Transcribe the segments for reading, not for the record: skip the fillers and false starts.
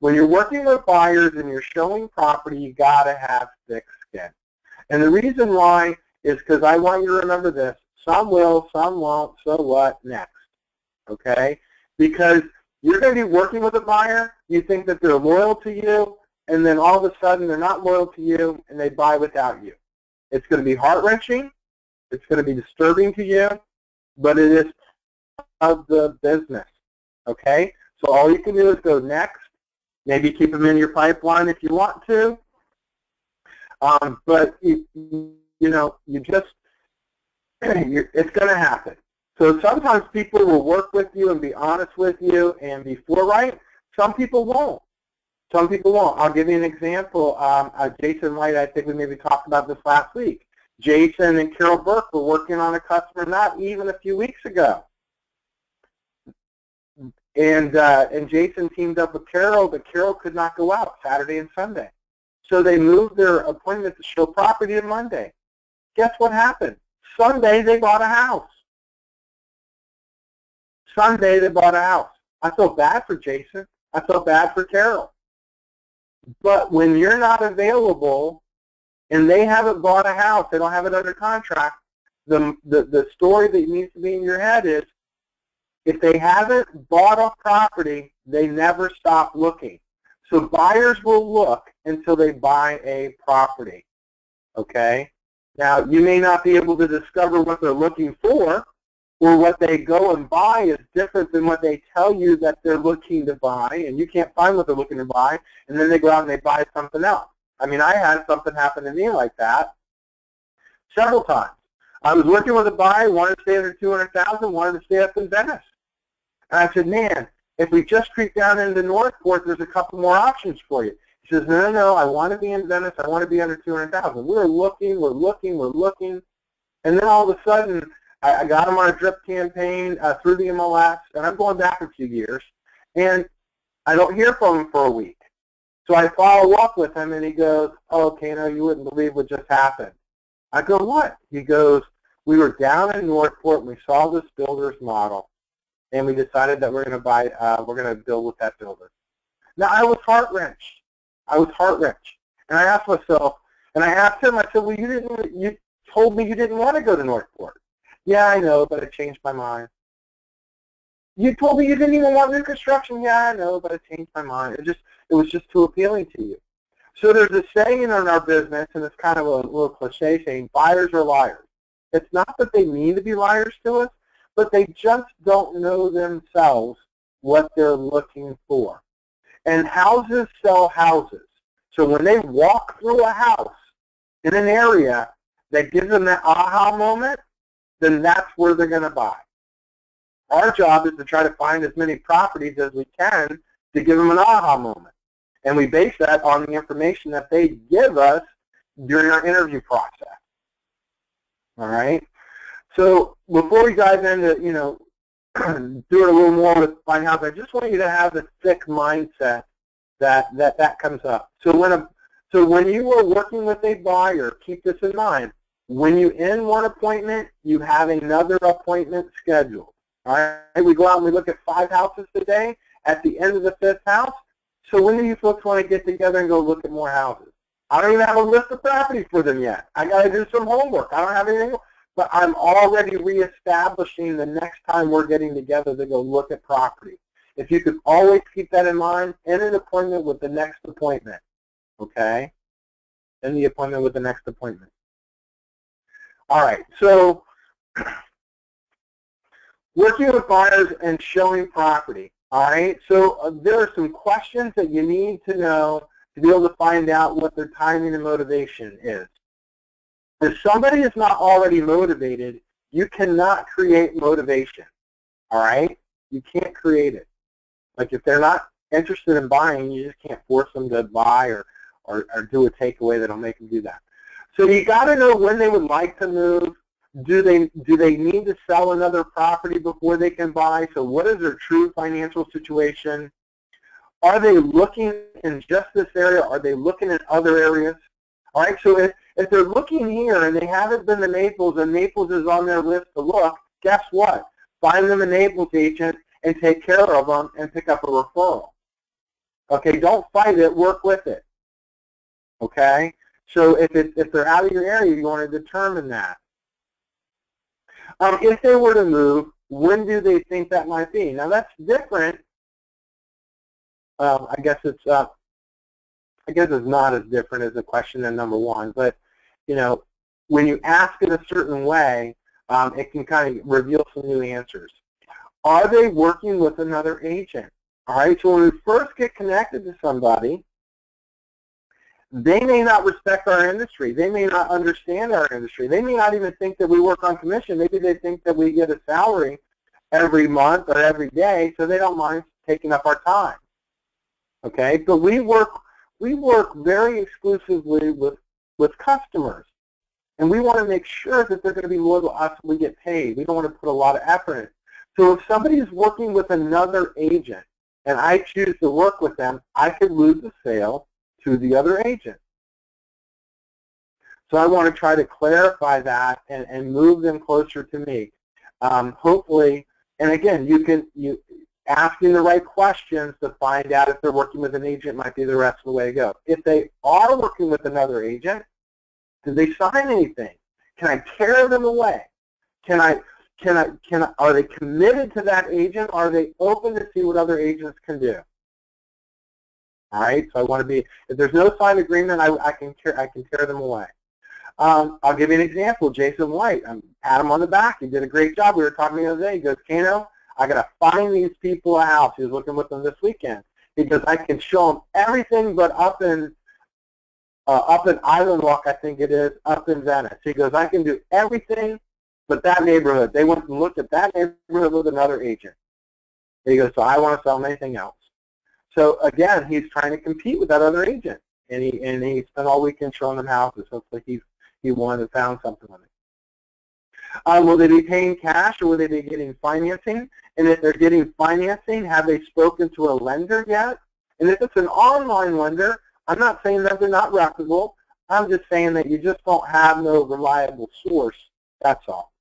when you're working with buyers and you're showing property, you got to have thick skin. And the reason why is because I want you to remember this. Some will, some won't, so what next? Okay? Because you're going to be working with a buyer, you think that they're loyal to you, and then all of a sudden they're not loyal to you and they buy without you. It's going to be heart-wrenching. It's going to be disturbing to you, but it is of the business. Okay? So all you can do is go next. Maybe keep them in your pipeline if you want to. But you know, it's going to happen. So sometimes people will work with you and be honest with you and be forthright. Some people won't. Some people won't. I'll give you an example. Jason White, I think we maybe talked about this last week. Jason and Carol Burke were working on a customer not even a few weeks ago. And Jason teamed up with Carol, but Carol could not go out Saturday and Sunday. So they moved their appointment to show property to Monday. Guess what happened? Sunday they bought a house. Sunday they bought a house. I felt bad for Jason. I felt bad for Carol. But when you're not available and they haven't bought a house, they don't have it under contract, the story that needs to be in your head is, if they haven't bought a property, they never stop looking. So buyers will look until they buy a property, okay? Now, you may not be able to discover what they're looking for, or what they go and buy is different than what they tell you that they're looking to buy, and you can't find what they're looking to buy, and then they go out and they buy something else. I mean, I had something happen to me like that several times. I was working with a buyer, wanted to stay under $200,000, wanted to stay up in Venice. And I said, man, if we just creep down into Northport, there's a couple more options for you. He says, no, I want to be in Venice. I want to be under $200,000. We're looking. And then all of a sudden, I got him on a drip campaign through the MLS, and I'm going back a few years, and I don't hear from him for a week. So I follow up with him, and he goes, oh, Kano, you wouldn't believe what just happened. I go, what? He goes, we were down in Northport, and we saw this builder's model, and we decided that we're going to build with that builder. Now, I was heart-wrenched. And I asked myself, and I asked him, I said, well, you told me you didn't want to go to Northport. Yeah, I know, but I changed my mind. You told me you didn't even want new construction. Yeah, I know, but I changed my mind. It was just too appealing to you. So there's a saying in our business, and it's kind of a little cliche saying, buyers are liars. It's not that they mean to be liars to us, but they just don't know themselves what they're looking for. And houses sell houses. So when they walk through a house in an area that gives them that aha moment, then that's where they're going to buy. Our job is to try to find as many properties as we can to give them an aha moment. And we base that on the information that they give us during our interview process. All right? So before we dive into, do it a little more with buying house, I just want you to have the thick mindset that comes up. So when you are working with a buyer, keep this in mind. When you end one appointment, you have another appointment scheduled. All right? We go out and we look at 5 houses today. At the end of the 5th house, so when do you folks want to get together and go look at more houses? I don't even have a list of properties for them yet. I got to do some homework. I don't have anything, but I'm already reestablishing the next time we're getting together to go look at property. If you could always keep that in mind, end an appointment with the next appointment, okay? End the appointment with the next appointment. All right, so working with buyers and showing property. All right, so there are some questions that you need to know to be able to find out what their timing and motivation is. If somebody is not already motivated, you cannot create motivation. All right, you can't create it. Like if they're not interested in buying, you just can't force them to buy or do a takeaway that'll make them do that. So you got to know when they would like to move. Do they need to sell another property before they can buy? So what is their true financial situation? Are they looking in just this area? Are they looking in other areas? All right, so if they're looking here and they haven't been to Naples and Naples is on their list to look, guess what? Find them a Naples agent and take care of them and pick up a referral. Okay, don't fight it, work with it. Okay? So if they're out of your area, you want to determine that. If they were to move, when do they think that might be? Now that's different. I guess it's not as different as the question than number one, but you know, when you ask it a certain way, it can kind of reveal some new answers. Are they working with another agent? All right, so when we first get connected to somebody, they may not respect our industry. They may not understand our industry. They may not even think that we work on commission. Maybe they think that we get a salary every month or every day, so they don't mind taking up our time. Okay, but we work very exclusively with customers, and we want to make sure that they're going to be loyal to us when we get paid. We don't want to put a lot of effort in. So if somebody is working with another agent and I choose to work with them, I could lose the sale to the other agent. So I want to try to clarify that and move them closer to me. Hopefully, and again, you asking the right questions to find out if they're working with an agent might be the rest of the way to go. If they are working with another agent, did they sign anything? Can I tear them away? Are they committed to that agent? Are they open to see what other agents can do? All right, so I want to be, if there's no signed agreement, I can tear them away. I'll give you an example. Jason White, pat him on the back. He did a great job. We were talking the other day. He goes, Kano, I got to find these people a house. He was looking with them this weekend. He goes, I can show them everything but up in Island Walk, I think it is, up in Venice. He goes, I can do everything but that neighborhood. They went and looked at that neighborhood with another agent. He goes, so I want to sell them anything else. So again, he's trying to compete with that other agent, and he spent all weekend showing them houses. Hopefully he won and found something with it. Will they be paying cash or will they be getting financing? And if they're getting financing, have they spoken to a lender yet? And if it's an online lender, I'm not saying that they're not reputable. I'm just saying that you just don't have no reliable source. That's all.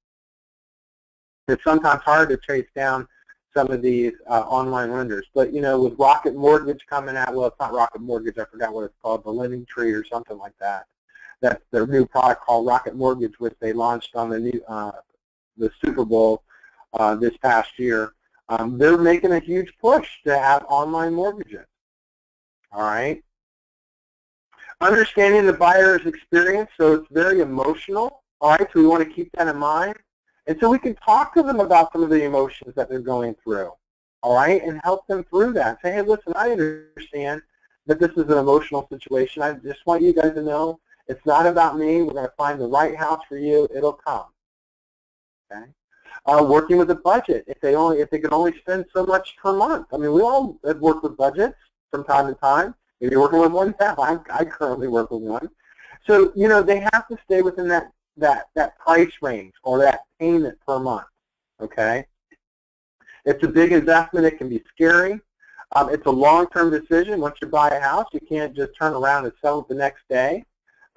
It's sometimes hard to trace down some of these online lenders. But, you know, with Rocket Mortgage coming out, well, it's not Rocket Mortgage, I forgot what it's called, the Lending Tree or something like that. That's their new product called Rocket Mortgage, which they launched on the new the Super Bowl this past year. They're making a huge push to have online mortgages. All right. Understanding the buyer's experience, so it's very emotional. All right, so we want to keep that in mind. And so we can talk to them about some of the emotions that they're going through, all right, and help them through that. Say, hey, listen, I understand that this is an emotional situation. I just want you guys to know it's not about me. We're going to find the right house for you. It'll come, okay? Working with a budget. If they can only spend so much per month. I mean, we all have worked with budgets from time to time. If you're working with one now, I currently work with one. So, you know, they have to stay within that price range or that payment per month, okay? It's a big investment. It can be scary. It's a long-term decision. Once you buy a house, you can't just turn around and sell it the next day.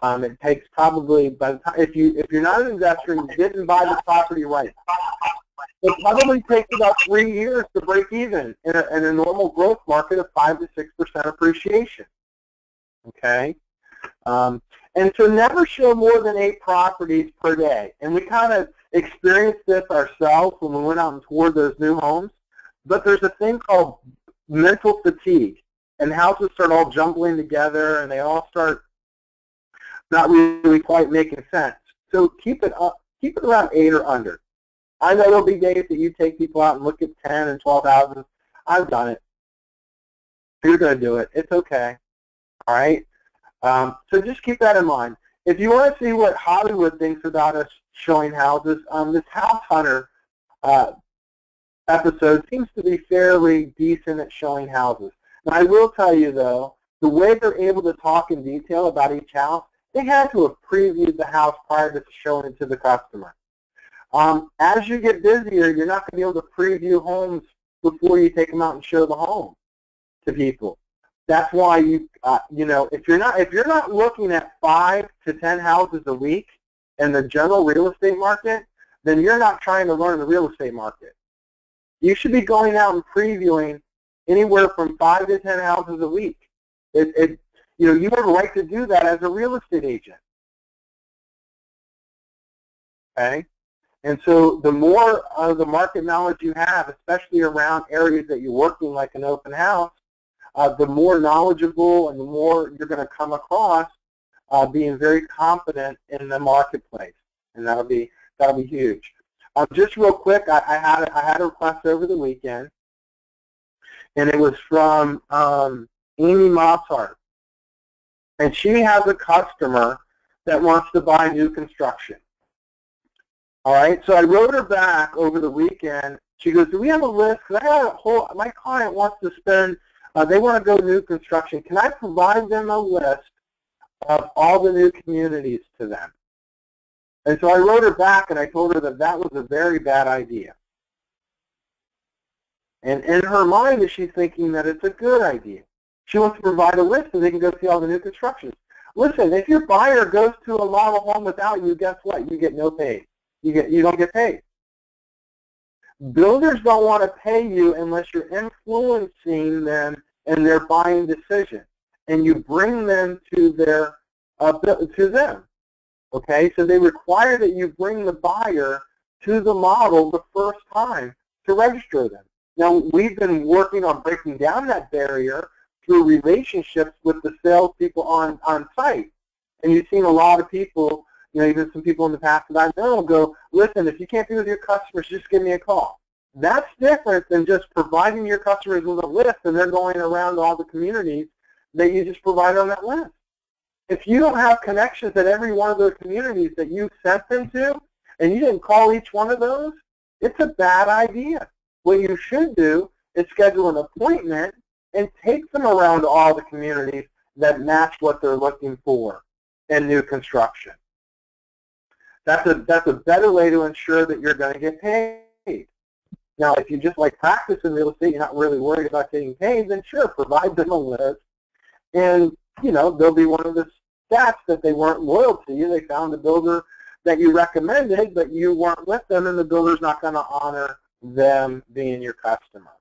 It takes probably, by the time, if you're not an investor and you didn't buy the property right, it probably takes about 3 years to break even in a normal growth market of 5 to 6% appreciation, okay? And so never show more than 8 properties per day. And we kind of experienced this ourselves when we went out and toured those new homes. But there's a thing called mental fatigue. And houses start all jumbling together and they all start not really quite making sense. So keep it around 8 or under. I know there'll be days that you take people out and look at 10 and 12 houses. I've done it. You're going to do it. It's okay. All right? So just keep that in mind. If you want to see what Hollywood thinks about us showing houses, this House Hunter episode seems to be fairly decent at showing houses. And I will tell you, though, the way they're able to talk in detail about each house, they had to have previewed the house prior to showing it to the customer. As you get busier, you're not going to be able to preview homes before you take them out and show the home to people. That's why you know, if you're not looking at 5 to 10 houses a week in the general real estate market, then you're not trying to learn the real estate market. You should be going out and previewing anywhere from 5 to 10 houses a week. You know, you have a right to do that as a real estate agent. Okay? And so the more of the market knowledge you have, especially around areas that you're working like an open house, the more knowledgeable and the more you're going to come across being very confident in the marketplace. And that'll be huge. Just real quick, I had a request over the weekend, and it was from Amy Mossart. And she has a customer that wants to buy new construction. All right, so I wrote her back over the weekend. She goes, do we have a list? Because I had a whole, my client wants to spend, they want to go new construction. Can I provide them a list of all the new communities to them? And so I wrote her back and I told her that that was a very bad idea. And in her mind, she's thinking that it's a good idea. She wants to provide a list so they can go see all the new constructions. Listen, if your buyer goes to a model home without you, guess what? You get no pay. You don't get paid. Builders don't want to pay you unless you're influencing them in their buying decision, and you bring them to their to them. Okay, so they require that you bring the buyer to the model the first time to register them. Now, we've been working on breaking down that barrier through relationships with the salespeople on site, and you've seen a lot of people. You know, even some people in the past that I know go, listen, if you can't be with your customers, just give me a call. That's different than just providing your customers with a list and they're going around to all the communities that you just provide on that list. If you don't have connections at every one of those communities that you sent them to and you didn't call each one of those, it's a bad idea. What you should do is schedule an appointment and take them around all the communities that match what they're looking for in new construction. That's a better way to ensure that you're going to get paid. Now, if you just like practice in real estate, you're not really worried about getting paid, then sure, provide them a list. And, you know, they'll be one of the stats that they weren't loyal to you. They found a builder that you recommended, but you weren't with them, and the builder's not going to honor them being your customer.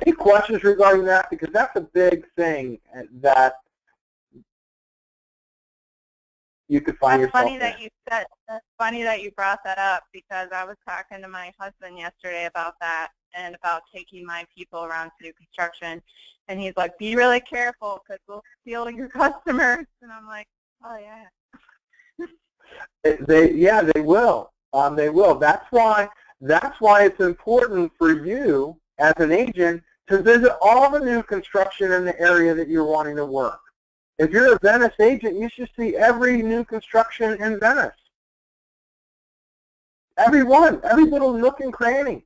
Any questions regarding that? Because that's a big thing that you could find yourself in. That's funny that you brought that up, because I was talking to my husband yesterday about that and about taking my people around to do construction, and he's like, be really careful because we'll steal your customers. And I'm like, oh yeah. They will. They will. That's why it's important for you as an agent to visit all the new construction in the area that you're wanting to work. If you're a Venice agent, you should see every new construction in Venice. Every one, every little nook and cranny.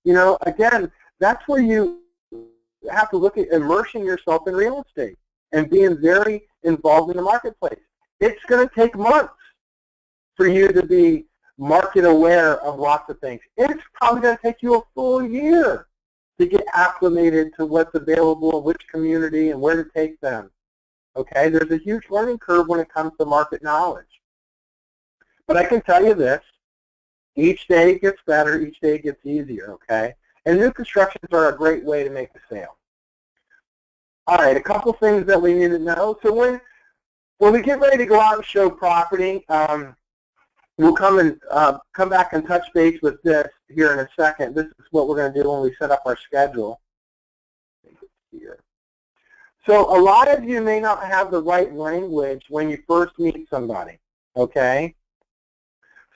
You know, again, that's where you have to look at immersing yourself in real estate and being very involved in the marketplace. It's going to take months for you to be market aware of lots of things. It's probably going to take you a full year to get acclimated to what's available, which community, and where to take them. Okay, there's a huge learning curve when it comes to market knowledge. But I can tell you this, each day gets better, each day gets easier, okay? And new constructions are a great way to make a sale. All right, a couple things that we need to know. So when we get ready to go out and show property, we'll come back and touch base with this here in a second. This is what we're going to do when we set up our schedule. So a lot of you may not have the right language when you first meet somebody, okay?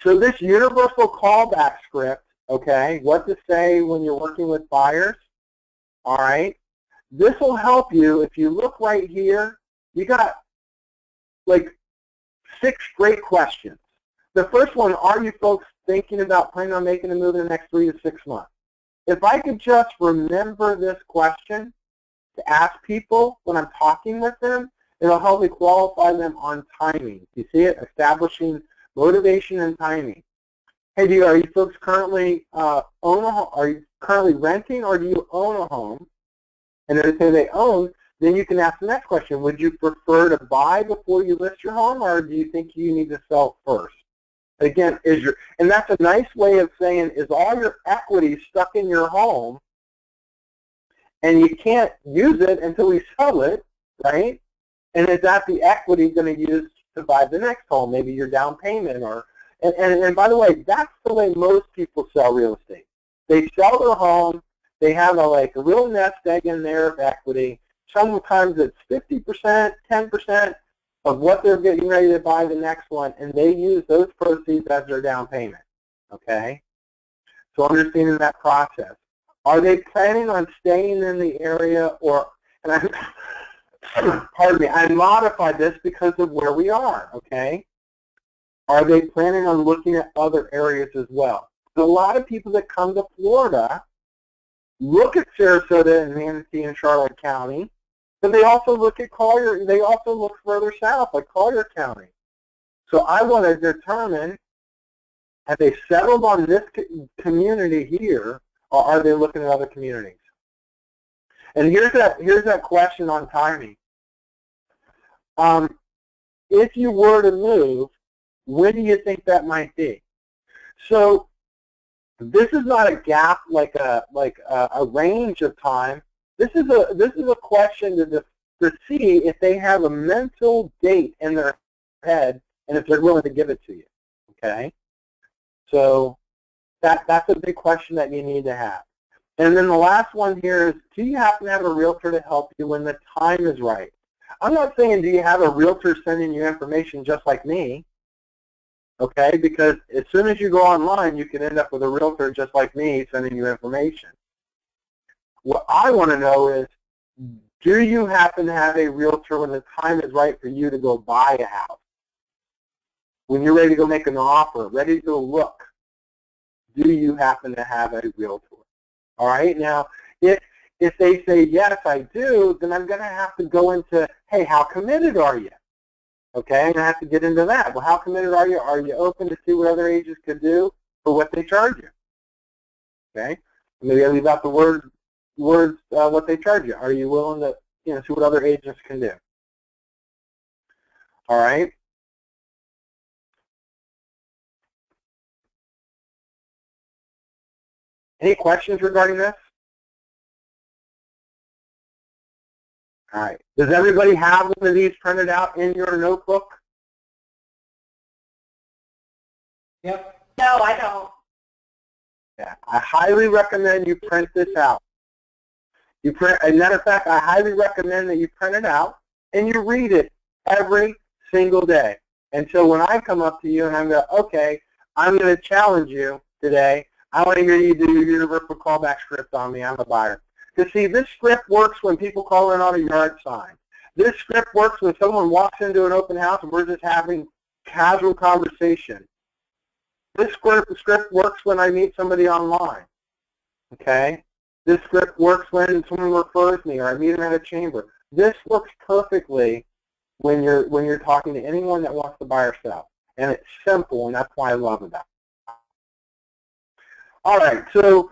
So this universal callback script, okay, what to say when you're working with buyers, all right? This will help you. If you look right here, you got like 6 great questions. The first one, are you folks thinking about planning on making a move in the next 3 to 6 months? If I could just remember this question to ask people when I'm talking with them, it'll help me qualify them on timing. You see it? Establishing motivation and timing. Hey, are you folks currently own a home? Are you currently renting, or do you own a home? And if they own, then you can ask the next question. Would you prefer to buy before you list your home, or do you think you need to sell first? Again, and that's a nice way of saying, is all your equity stuck in your home, and you can't use it until we sell it, right? And is that the equity going to use to buy the next home, maybe your down payment? Or and by the way, that's the way most people sell real estate. They sell their home, they have a real nest egg in there of equity. Sometimes it's 50%, 10% of what they're getting ready to buy the next one, and they use those proceeds as their down payment, okay? So understanding that process. Are they planning on staying in the area, or, and pardon me, I modified this because of where we are, okay? Are they planning on looking at other areas as well? So a lot of people that come to Florida look at Sarasota and Manatee and Charlotte County, but they also look at Collier, they also look further south, like Collier County. So I want to determine, have they settled on this community here, or are they looking at other communities? And here's that question on timing. If you were to move, when do you think that might be? So this is not a gap, like a range of time. This is a question to see if they have a mental date in their head and if they're willing to give it to you. Okay, so that's a big question that you need to have. And then the last one here is, do you happen to have a realtor to help you when the time is right? I'm not saying do you have a realtor sending you information just like me, okay, because as soon as you go online, you can end up with a realtor just like me sending you information. What I want to know is, do you happen to have a realtor when the time is right for you to go buy a house? When you're ready to go make an offer, ready to go look, do you happen to have a realtor? All right, now, if they say, yes, I do, then I'm going to have to go into, hey, how committed are you? Okay, I'm going to have to get into that. Well, how committed are you? Are you open to see what other agents could do for what they charge you? Okay, maybe I leave out the words what they charge you. Are you willing to see what other agents can do? All right. Any questions regarding this? All right. Does everybody have one of these printed out in your notebook? Yep. No, I don't. Yeah. I highly recommend you print this out. As a matter of fact, I highly recommend that you print it out and you read it every single day until when I come up to you and I'm going, okay, I'm going to challenge you today. I want to hear you do your universal callback script on me. I'm a buyer. Because see, this script works when people call in on a yard sign. This script works when someone walks into an open house and we're just having casual conversation. This script works when I meet somebody online. Okay? This script works when someone refers me or I meet them at a chamber. This works perfectly when you're talking to anyone that wants to buy or sell. And it's simple, and that's why I love it. All right, so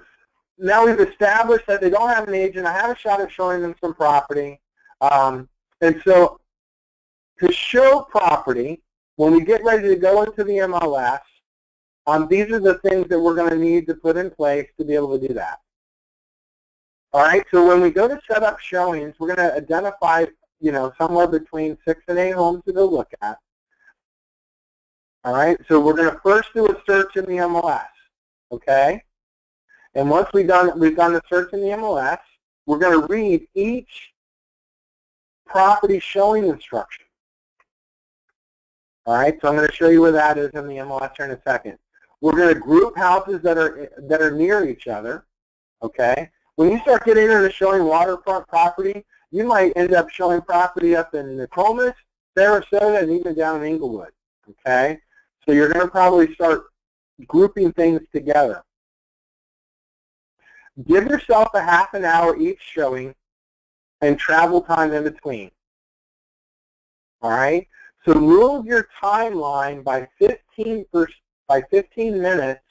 now we've established that they don't have an agent. I have a shot at showing them some property. And so to show property, when we get ready to go into the MLS, these are the things that we're going to need to put in place to be able to do that. All right, so when we go to set up showings, we're going to identify, somewhere between 6 and 8 homes to go look at. All right, so we're going to first do a search in the MLS, okay? And once we've done the search in the MLS, we're going to read each property showing instruction. All right, so I'm going to show you where that is in the MLS here in a second. We're going to group houses that are near each other, okay? When you start getting into showing waterfront property, you might end up showing property up in Nokomis, Sarasota, and even down in Inglewood, okay? So you're going to probably start grouping things together. Give yourself a half an hour each showing and travel time in between, all right? So move your timeline by 15 minutes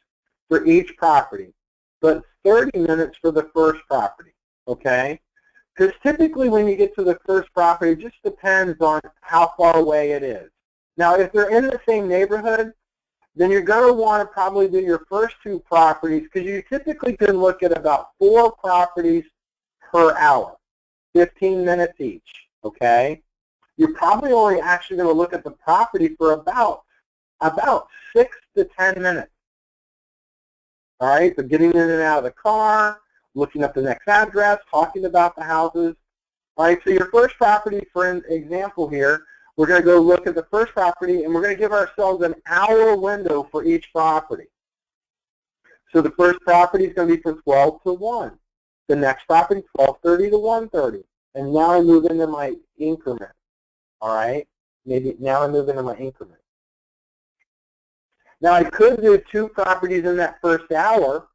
for each property, but 30 minutes for the first property, okay? Because typically when you get to the first property, it just depends on how far away it is. Now, if they're in the same neighborhood, then you're going to want to probably do your first 2 properties because you typically can look at about 4 properties per hour, 15 minutes each, okay? You're probably only actually going to look at the property for about 6 to 10 minutes. All right, so getting in and out of the car, looking up the next address, talking about the houses. All right, so your first property, for example here, we're going to go look at the first property, and we're going to give ourselves an hour window for each property. So the first property is going to be from 12 to 1. The next property, 12:30 to 1:30. And now I move into my increment. All right, maybe now I move into my increment. Now I could do 2 properties in that first hour,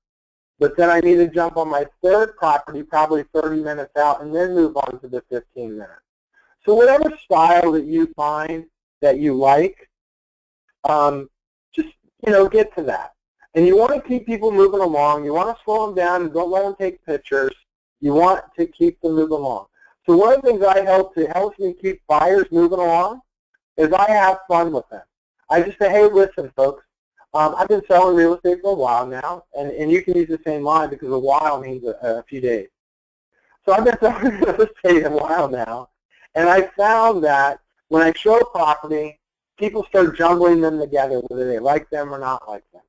but then I need to jump on my third property, probably 30 minutes out, and then move on to the 15 minutes. So whatever style that you find that you like, just, get to that. And you want to keep people moving along. You want to slow them down and don't let them take pictures. You want to keep them moving along. So one of the things helps me keep buyers moving along is I have fun with them. I just say, hey, listen, folks, I've been selling real estate for a while now, and you can use the same line because a while means a few days. So I've been selling real estate a while now, and I found that when I show a property, people start jumbling them together, whether they like them or not like them.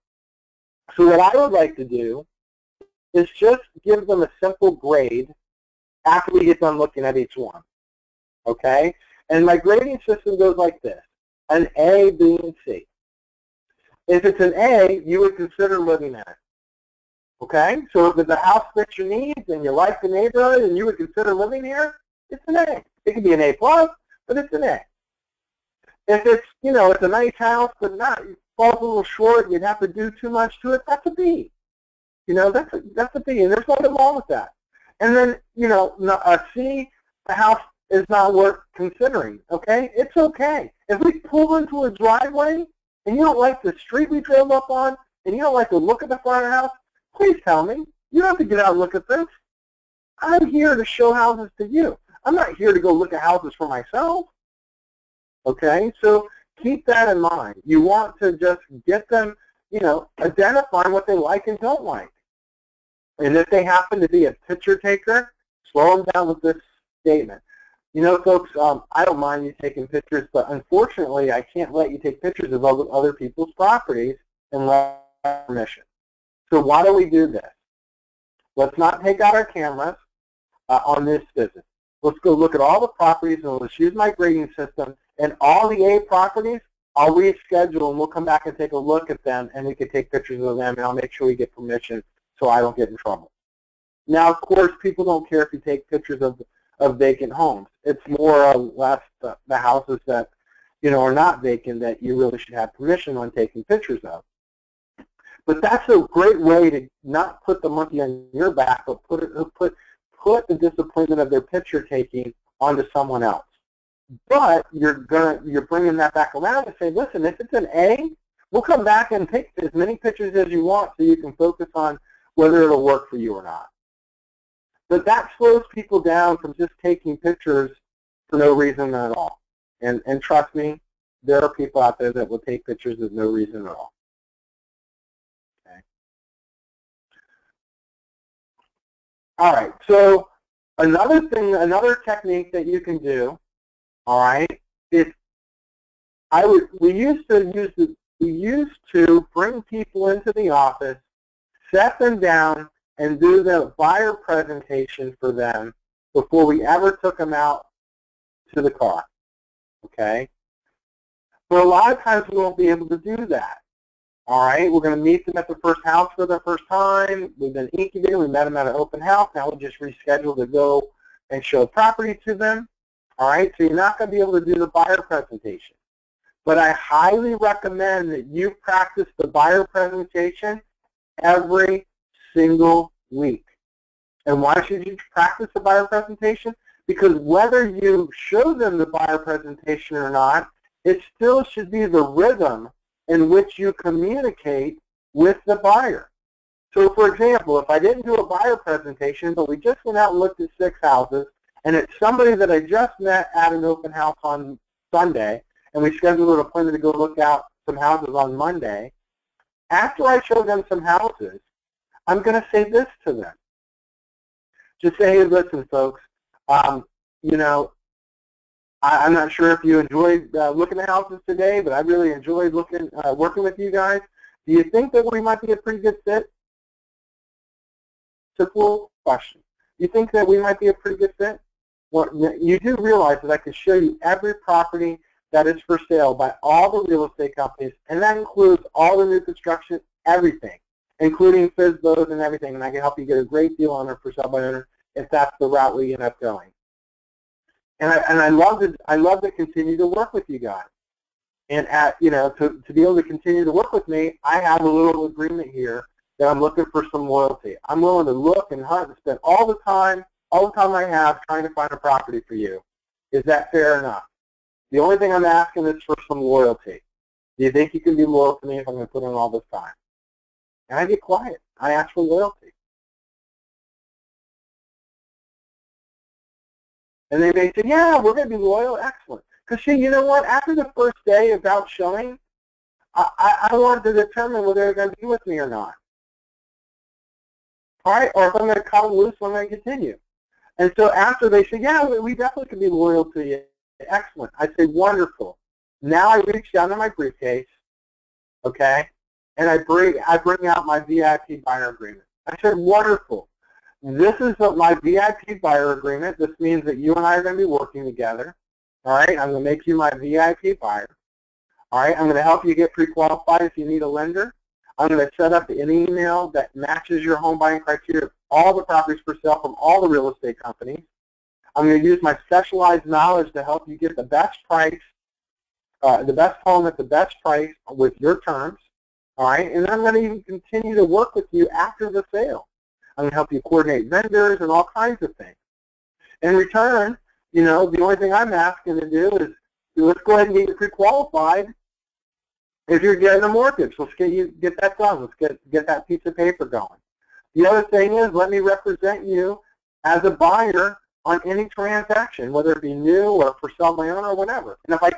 So what I would like to do is just give them a simple grade after we get done looking at each one, okay? And my grading system goes like this, an A, B, and C. If it's an A, you would consider living in it, okay? So if it's a house fits your needs and you like the neighborhood and you would consider living here, it's an A. It could be an A+, but it's an A. If it's, it's a nice house, but it falls a little short, you'd have to do too much to it, that's a B. That's a B, and there's nothing wrong with that. And then, a C, the house is not worth considering, okay? It's okay. If we pull into a driveway and you don't like the street we drove up on and you don't like the look at the front of the house, please tell me. You don't have to get out and look at this. I'm here to show houses to you. I'm not here to go look at houses for myself, okay? So keep that in mind. You want to just get them, identifying what they like and don't like. And if they happen to be a picture taker, slow them down with this statement. Folks, I don't mind you taking pictures, but unfortunately, I can't let you take pictures of other people's properties unless permission. So why do we do this? Let's not take out our cameras on this visit. Let's go look at all the properties, and let's use my grading system. And all the A properties, I'll reschedule, and we'll come back and take a look at them, and we can take pictures of them, and I'll make sure we get permission so I don't get in trouble. Now, of course, people don't care if you take pictures of vacant homes. It's more or less the houses that, are not vacant that you really should have permission on taking pictures of. But that's a great way to not put the monkey on your back, but put the disappointment of their picture taking onto someone else. But you're bringing that back around and say, listen, if it's an A, we'll come back and take as many pictures as you want so you can focus on whether it'll work for you or not. But that slows people down from just taking pictures for no reason at all. And trust me, there are people out there that will take pictures for no reason at all. Okay. All right, so another technique that you can do, all right, is we used to bring people into the office, set them down, and do the buyer presentation for them before we ever took them out to the car, okay? But a lot of times we won't be able to do that, all right? We're going to meet them at the first house for the first time. We've been incubating. We met them at an open house. Now we just reschedule to go and show property to them, all right? So you're not going to be able to do the buyer presentation. But I highly recommend that you practice the buyer presentation every single week. And why should you practice the buyer presentation? Because whether you show them the buyer presentation or not, it still should be the rhythm in which you communicate with the buyer. So for example, if I didn't do a buyer presentation, but we just went out and looked at 6 houses, and it's somebody that I just met at an open house on Sunday, and we scheduled an appointment to go look out some houses on Monday, after I show them some houses, I'm going to say this to them. Just say, hey, listen, folks, you know, I'm not sure if you enjoyed looking at houses today, but I really enjoyed working with you guys. Do you think that we might be a pretty good fit? Simple question. You think that we might be a pretty good fit? Well, you do realize that I can show you every property that is for sale by all the real estate companies, and that includes all the new construction, everything, including FSBOs and everything, and I can help you get a great deal on it for sale by owner if that's the route we end up going. And I love to continue to work with you guys. And to be able to continue to work with me, I have a little agreement here that I'm looking for some loyalty. I'm willing to look and hunt and spend all the time I have trying to find a property for you. Is that fair enough? The only thing I'm asking is for some loyalty. Do you think you can be loyal to me if I'm going to put in all this time? And I get quiet. I ask for loyalty. And they may say, yeah, we're going to be loyal. Excellent. Because, see, you know what? After the first day of out showing, I wanted to determine whether they're going to be with me or not. All right? Or if I'm going to cut them loose, I'm going to continue. And so after they say, yeah, we definitely can be loyal to you. Excellent. I say, wonderful. Now I reach down to my briefcase, okay, and I bring out my VIP buyer agreement. I said, wonderful. This is my VIP buyer agreement. This means that you and I are going to be working together. All right, I'm going to make you my VIP buyer. All right, I'm going to help you get pre-qualified if you need a lender. I'm going to set up an email that matches your home buying criteria of all the properties for sale from all the real estate companies. I'm going to use my specialized knowledge to help you get the best price, the best home at the best price with your terms. All right, and I'm going to even continue to work with you after the sale. I'm going to help you coordinate vendors and all kinds of things. In return, you know, the only thing I'm asking to do is let's go ahead and get you pre-qualified. If you're getting a mortgage, let's get that done. Let's get that piece of paper going. The other thing is, let me represent you as a buyer on any transaction, whether it be new or for sale by owner or whatever. And if I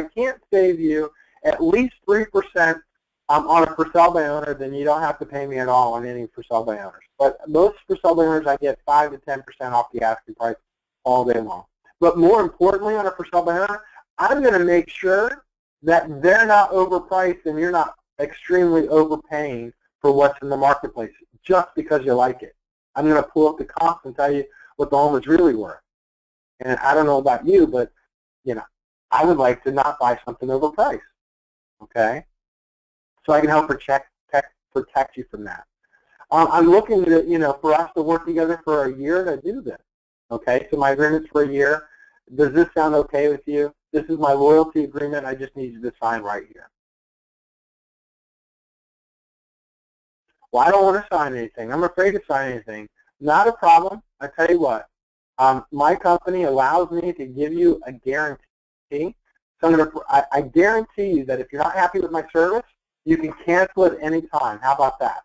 can't save you at least 3% on a for sale by owner, then you don't have to pay me at all on any for sale by owners. But most for sale by owners, I get 5 to 10% off the asking price all day long. But more importantly, on a for sale by owner, I'm going to make sure that they're not overpriced and you're not extremely overpaying for what's in the marketplace just because you like it. I'm going to pull up the comps and tell you what the home is really worth. And I don't know about you, but you know, I would like to not buy something overpriced. Okay? So I can help protect you from that. I'm looking to, you know, for us to work together for a year to do this. Okay, so my agreement's for a year. Does this sound okay with you? This is my loyalty agreement. I just need you to sign right here. Well, I don't want to sign anything. I'm afraid to sign anything. Not a problem. I tell you what, my company allows me to give you a guarantee. So I guarantee you that if you're not happy with my service, you can cancel at any time. How about that?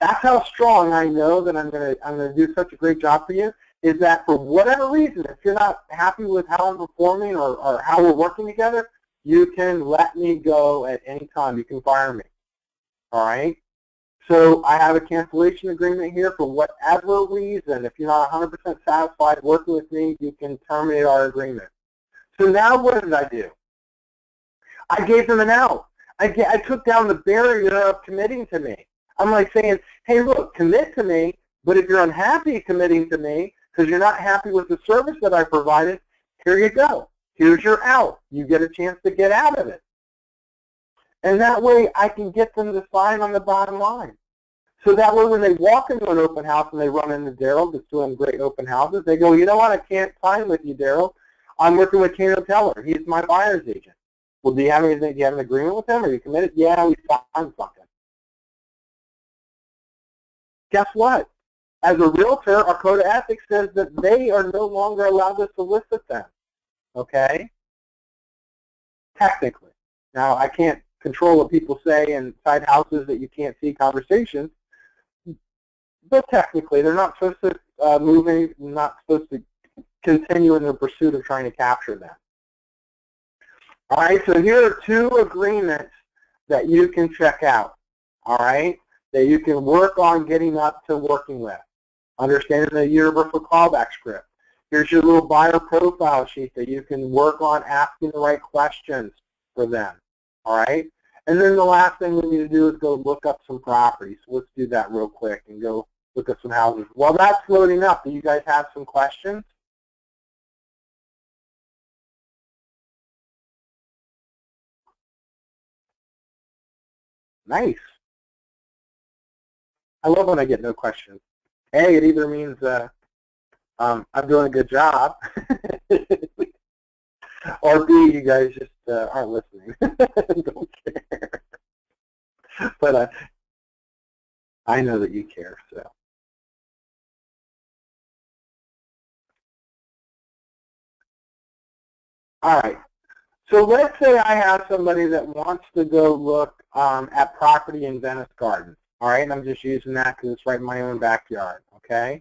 That's how strong I know that I'm gonna do such a great job for you, is that for whatever reason, if you're not happy with how I'm performing or how we're working together, you can let me go at any time. You can fire me. All right? So I have a cancellation agreement here for whatever reason. If you're not 100% satisfied working with me, you can terminate our agreement. So now what did I do? I gave them an out. I took down the barrier of committing to me. I'm like saying, hey, look, commit to me, but if you're unhappy committing to me because you're not happy with the service that I provided, here you go. Here's your out. You get a chance to get out of it. And that way I can get them to sign on the bottom line. So that way when they walk into an open house and they run into Daryl that's doing great open houses, they go, you know what, I can't sign with you, Daryl. I'm working with Kano Teller. He's my buyer's agent. Well, do you have anything? Do you have an agreement with him? Are you committed? Yeah, we signed something. Guess what? As a realtor, our code of ethics says that they are no longer allowed to solicit them. Okay? Technically. Now, I can't control what people say inside houses that you can't see conversations, but technically they're not supposed to move, not supposed to continue in their pursuit of trying to capture them. All right, so here are two agreements that you can check out, all right, that you can work on getting up to working with. understanding the universal callback script. Here's your little buyer profile sheet that you can work on asking the right questions for them, all right? And then the last thing we need to do is go look up some properties. So let's do that real quick and go look at some houses. While that's loading up, do you guys have some questions? Nice. I love when I get no questions. A, it either means I'm doing a good job, or B, you guys just aren't listening. Don't care. But I know that you care, so. All right. So let's say I have somebody that wants to go look at property in Venice Gardens. All right, and I'm just using that because it's right in my own backyard, okay?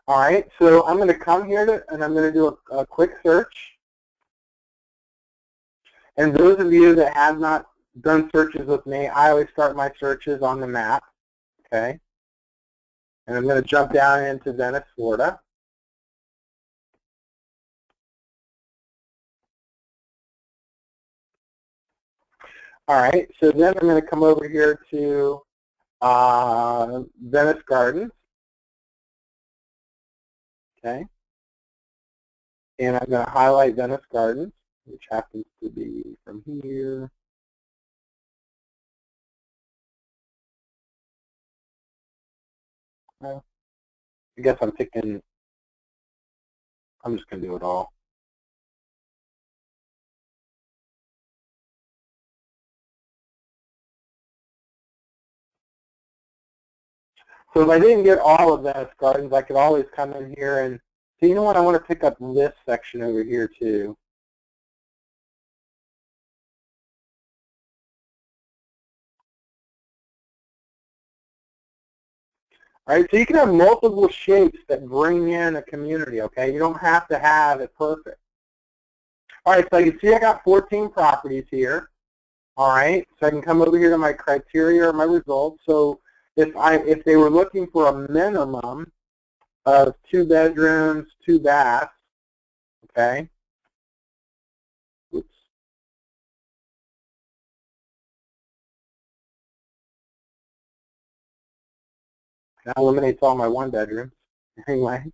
All right, so I'm going to come here and I'm going to do a quick search. And those of you that have not done searches with me, I always start my searches on the map, okay? And I'm going to jump down into Venice, Florida. All right, so then I'm going to come over here to Venice Gardens. Okay. And I'm going to highlight Venice Gardens, which happens to be from here. Well, I guess I'm just going to do it all. So if I didn't get all of Venice Gardens, I could always come in here and, so you know what, I want to pick up this section over here too. All right, so you can have multiple shapes that bring in a community, okay? You don't have to have it perfect. All right, so you can see I got 14 properties here. All right, so I can come over here to my criteria or my results. So if they were looking for a minimum of 2 bedrooms, 2 baths, okay. Oops. That eliminates all my 1 bedrooms. Anyway,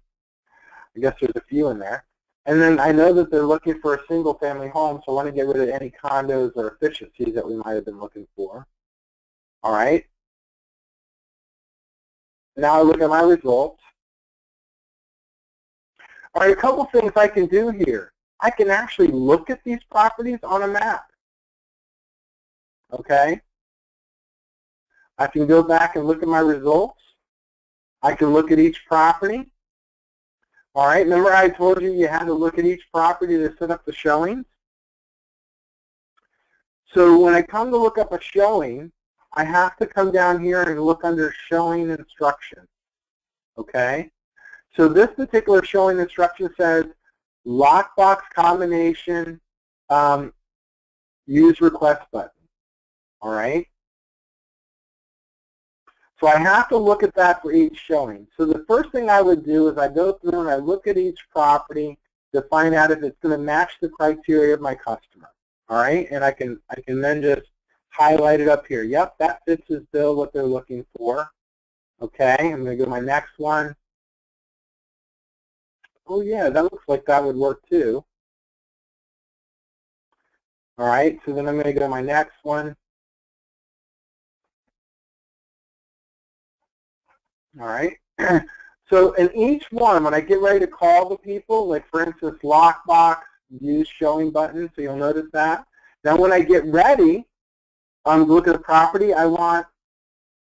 I guess there's a few in there. And then I know that they're looking for a single family home, so I want to get rid of any condos or efficiencies that we might have been looking for. All right. Now I look at my results. All right, a couple things I can do here. I can actually look at these properties on a map. Okay. I can go back and look at my results. I can look at each property. All right, remember I told you you had to look at each property to set up the showings? So when I come to look up a showing, I have to come down here and look under showing instructions. Okay? So this particular showing instruction says lockbox combination, use request button. All right? So I have to look at that for each showing. So the first thing I would do is I go through and I look at each property to find out if it's going to match the criteria of my customer. All right? And I can then just highlight it up here. Yep, that fits as bill what they're looking for. Okay, I'm going to go to my next one. Oh yeah, that looks like that would work too. All right, so then I'm going to go to my next one. All right. So in each one, when I get ready to call the people, like for instance, lockbox, use showing button, so you'll notice that. Now when I get ready to look at the property, I want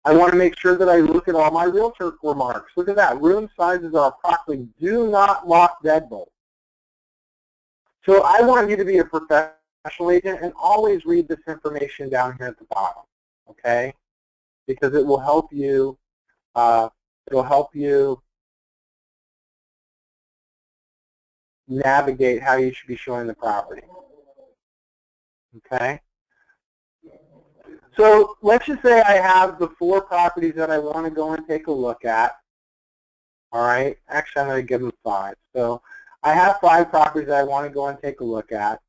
to make sure that I look at all my realtor remarks. Look at that. Room sizes are approximately do not lock deadbolt. So I want you to be a professional agent and always read this information down here at the bottom, okay? Because it will help you. It'll help you navigate how you should be showing the property. Okay? So let's just say I have the 4 properties that I want to go and take a look at. All right, actually I'm going to give them 5. So I have 5 properties that I want to go and take a look at.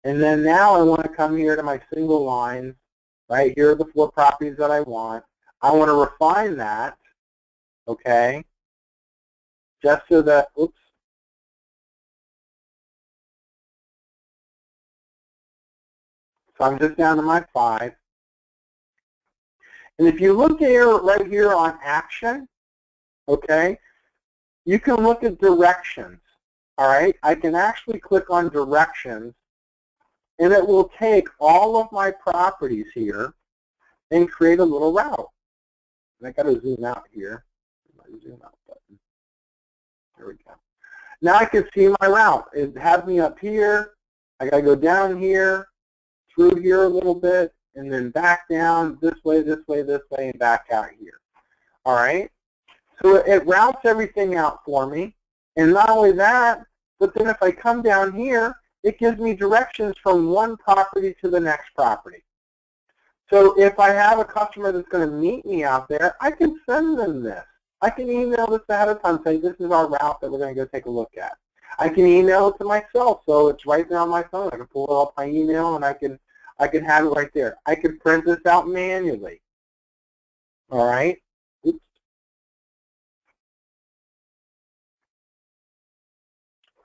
And then now I want to come here to my single lines. Right, here are the 4 properties that I want. I want to refine that, okay, just so that, oops. So I'm just down to my 5. And if you look here, right here on action, okay, you can look at directions, all right? I can actually click on directions, and it will take all of my properties here and create a little route. And I got to zoom out here. My zoom out button. There we go. Now I can see my route. It has me up here. I got to go down here, through here a little bit, and then back down this way, this way, this way, and back out here. All right? So it routes everything out for me. And not only that, but then if I come down here, it gives me directions from one property to the next property. So if I have a customer that's going to meet me out there, I can send them this. I can email this ahead of time, say this is our route that we're going to go take a look at. I can email it to myself, so it's right there on my phone. I can pull it up my email, and I can have it right there. I can print this out manually. All right? Oops.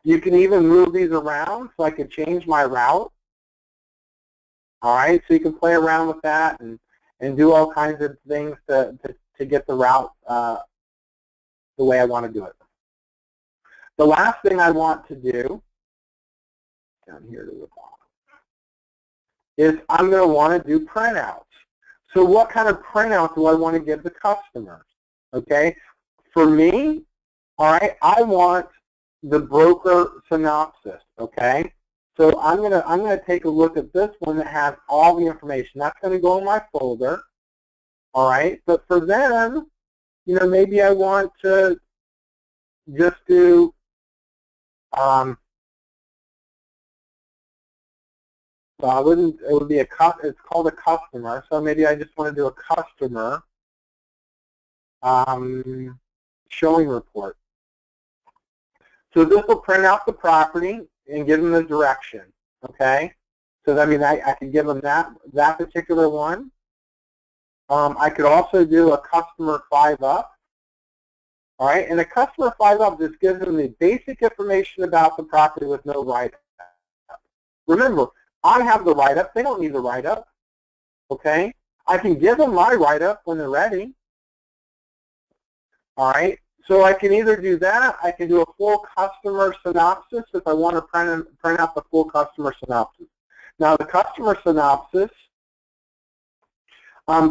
You can even move these around, so I can change my route. All right, so you can play around with that and do all kinds of things to get the route the way I want to do it. The last thing I want to do, down here to the bottom, is I'm going to want to do printouts. So what kind of printout do I want to give the customers? Okay, for me, all right, I want the broker synopsis. Okay, so I'm gonna take a look at this one that has all the information. That's going to go in my folder. All right, but for them, you know, maybe I want to just do well, it would be it's called a customer, so maybe I just want to do a customer showing report. So this will print out the property and give them the direction, okay? So that means I can give them that particular one. I could also do a customer 5-up, all right? And a customer 5-up just gives them the basic information about the property with no write-up. Remember, I have the write-up. They don't need the write-up, okay? I can give them my write-up when they're ready, all right? So I can either do that, I can do a full customer synopsis if I want to print out the full customer synopsis. Now the customer synopsis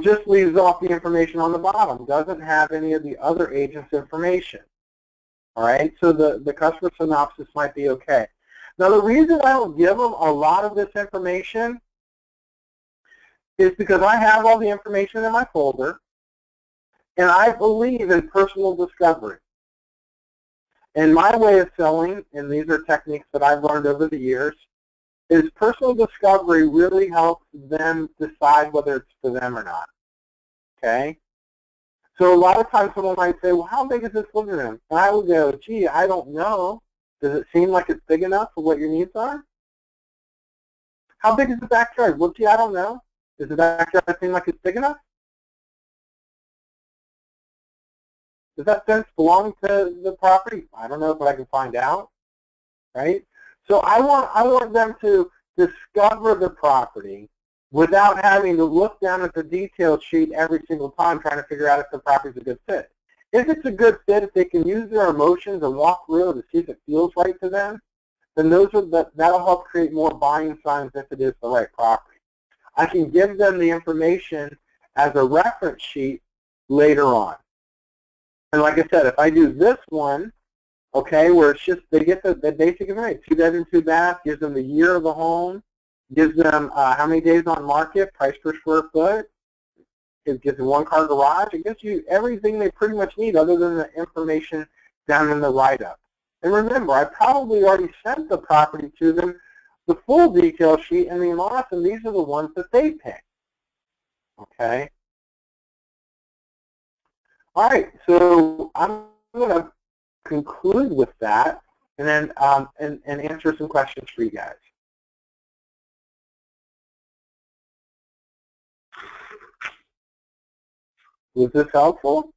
just leaves off the information on the bottom, doesn't have any of the other agents' information, all right? So the customer synopsis might be okay. Now the reason I don't give them a lot of this information is because I have all the information in my folder, and I believe in personal discovery. And my way of selling, and these are techniques that I've learned over the years, is personal discovery really helps them decide whether it's for them or not, okay? So a lot of times someone might say, well, how big is this living room? And I would go, gee, I don't know. Does it seem like it's big enough for what your needs are? How big is the backyard? Well, gee, I don't know. Does the backyard seem like it's big enough? Does that fence belong to the property? I don't know, but I can find out, right? So I want them to discover the property without having to look down at the detail sheet every single time trying to figure out if the property is a good fit. If it's a good fit, if they can use their emotions and walk through it to see if it feels right to them, then that'll help create more buying signs if it is the right property. I can give them the information as a reference sheet later on. And like I said, if I do this one, okay, where it's just, they get the basic information, 2-bedroom, 2-bath, gives them the year of the home, gives them how many days on market, price per square foot, it gives them 1-car garage, it gives you everything they pretty much need other than the information down in the write-up. And remember, I probably already sent the property to them, the full detail sheet and the lots, and these are the ones that they pick, okay? All right, so I'm going to conclude with that, and then and answer some questions for you guys. Was this helpful?